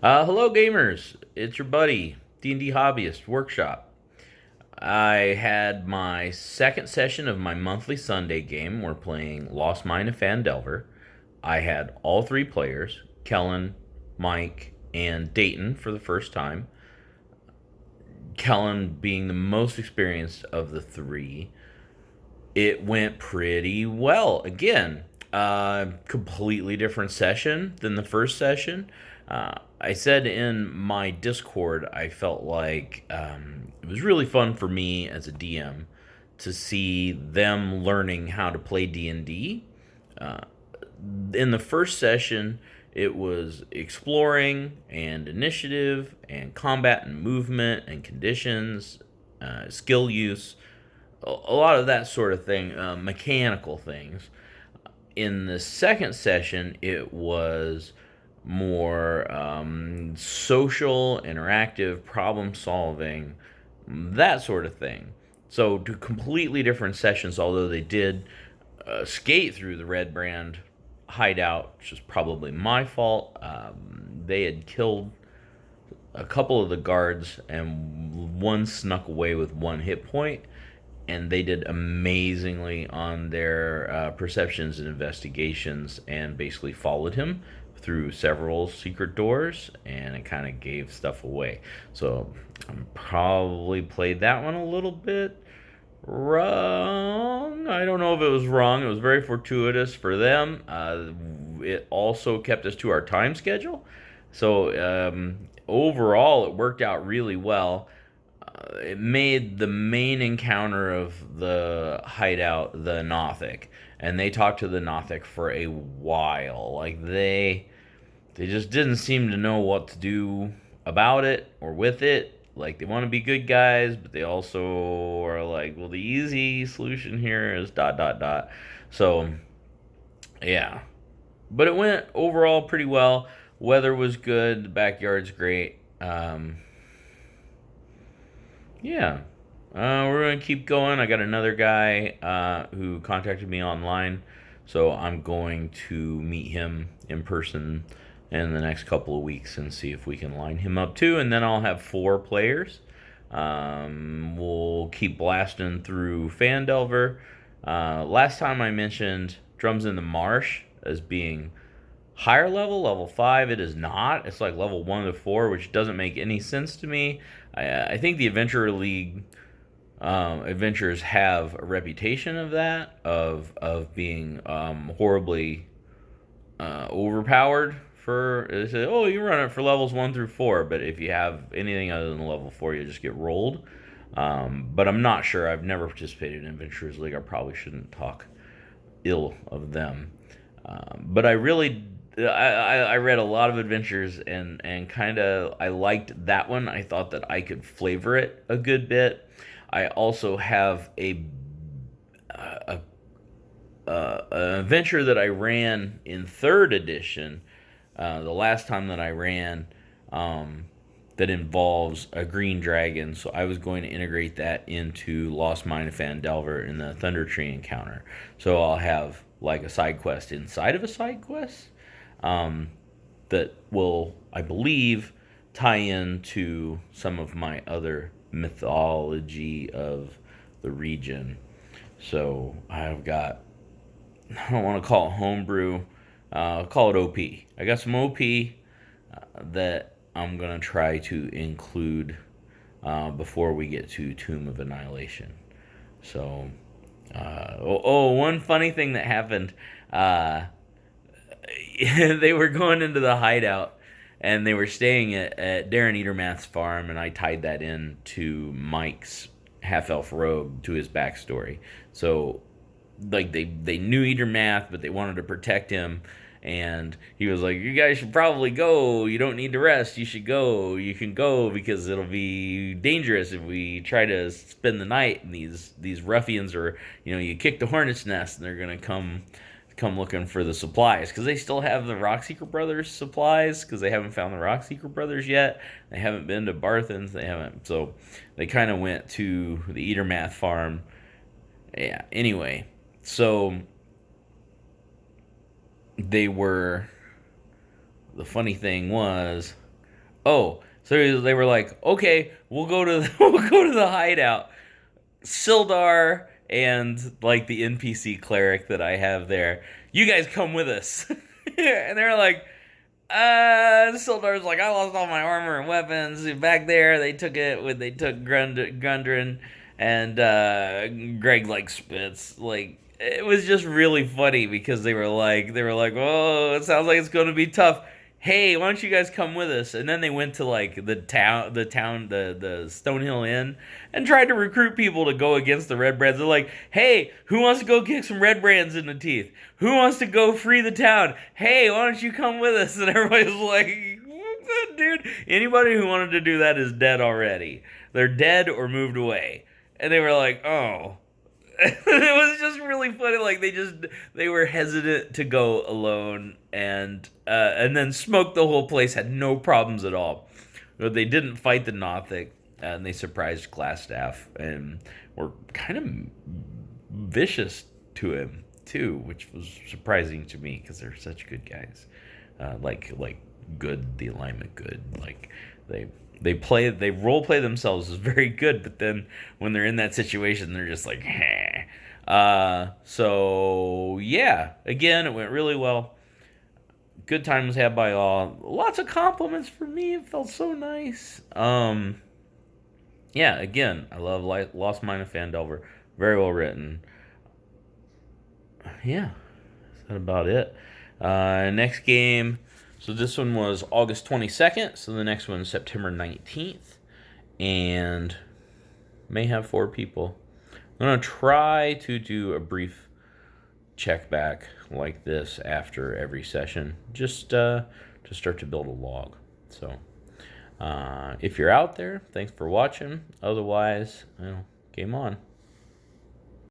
Hello, gamers. It's your buddy D&D Hobbyist Workshop. I had my second session of my monthly Sunday game. We're playing Lost Mine of Fandelver. I had all three players: Kellen, Mike, and Dayton for the first time. Kellen being the most experienced of the three. It went pretty well. Again, completely different session than the first session. I said in my Discord, I felt like it was really fun for me as a DM to see them learning how to play D&D. Uh, in the first session, it was exploring and initiative and combat and movement and conditions, skill use, a lot of that sort of thing, mechanical things. In the second session, it was more social, interactive, problem solving, that sort of thing. So, two completely different sessions, although they did skate through the Red Brand hideout, which is probably my fault. They had killed a couple of the guards, and one snuck away with one hit point, and they did amazingly on their perceptions and investigations and basically followed him through several secret doors, and it kind of gave stuff away. So I probably played that one a little bit wrong. I don't know if it was wrong. It was very fortuitous for them. It also kept us to our time schedule. So overall, it worked out really well. It made the main encounter of the hideout the Nothic, and they talked to the Nothic for a while. Like they just didn't seem to know what to do about it or with it. Like they want to be good guys, but they also are like, well, the easy solution here is dot dot dot. So yeah, but it went overall pretty well. Weather was good. The backyard's great. Yeah. We're going to keep going. I got another guy who contacted me online, so I'm going to meet him in person in the next couple of weeks and see if we can line him up too. And then I'll have four players. We'll keep blasting through Fandelver. Last time I mentioned Drums in the Marsh as being higher level, level 5. It is not. It's like level 1 to 4, which doesn't make any sense to me. I think the Adventure League adventures have a reputation of that, of being horribly overpowered. For they say, oh, you run it for levels 1 through 4, but if you have anything other than level 4, you just get rolled. But I'm not sure. I've never participated in Adventurers League. I probably shouldn't talk ill of them. But I read a lot of adventures, and kind of I liked that one. I thought that I could flavor it a good bit. I also have a, an adventure that I ran in third edition. The last time that I ran, that involves a green dragon. So I was going to integrate that into Lost Mine of Fandelver in the Thunder Tree encounter. So I'll have like a side quest inside of a side quest, that will, I believe, tie into some of my other mythology of the region. So I've got, I don't want to call it homebrew, I'll call it OP. I got some OP that I'm going to try to include before we get to Tomb of Annihilation. So, one funny thing that happened. They were going into the hideout, and they were staying at Darren Eatermath's farm, and I tied that in to Mike's half elf rogue, to his backstory. So like they knew Eatermath, but they wanted to protect him, and he was like, you guys should probably go, you don't need to rest, you should go, you can go, because it'll be dangerous if we try to spend the night, and these ruffians are, you kick the hornet's nest, and they're gonna come looking for the supplies, because they still have the Rockseeker Brothers supplies, because they haven't found the Rockseeker Brothers yet. They haven't been to Barthen's. They haven't. So they kind of went to the Eatermath farm. Yeah. Anyway, so they were. The funny thing was, Oh, so they were like, okay, we'll go to we'll go to the hideout. Sildar and like the NPC cleric that I have there. You guys come with us. And they're like, Sildar's like, I lost all my armor and weapons back there. They took it when they took Gundren, and Greg like spits. Like it was just really funny because they were like, oh, it sounds like it's going to be tough. Hey, why don't you guys come with us? And then they went to like the Stonehill Inn, and tried to recruit people to go against the Red Brands. They're like, hey, who wants to go kick some Red Brands in the teeth? Who wants to go free the town? Hey, why don't you come with us? And everybody's like, dude, anybody who wanted to do that is dead already. They're dead or moved away. And they were like, oh. It was just really funny. Like they were hesitant to go alone, and then smoked the whole place. Had no problems at all. But they didn't fight the Nothic, and they surprised Glassstaff and were kind of vicious to him too, which was surprising to me because they're such good guys. Like good, the alignment good. Like they they role play themselves as very good, but then when they're in that situation, they're just like, heh. So yeah, again, it went really well. Good time was had by all. Lots of compliments for me. It felt so nice. Yeah, again, I love Lost Mine of Fandelver. Very well written. Yeah, that's about it. Next game. So this one was August 22nd. So the next one is September 19th. And may have 4 people. I'm going to try to do a brief check back like this after every session. Just to start to build a log. So if you're out there, thanks for watching. Otherwise, game on.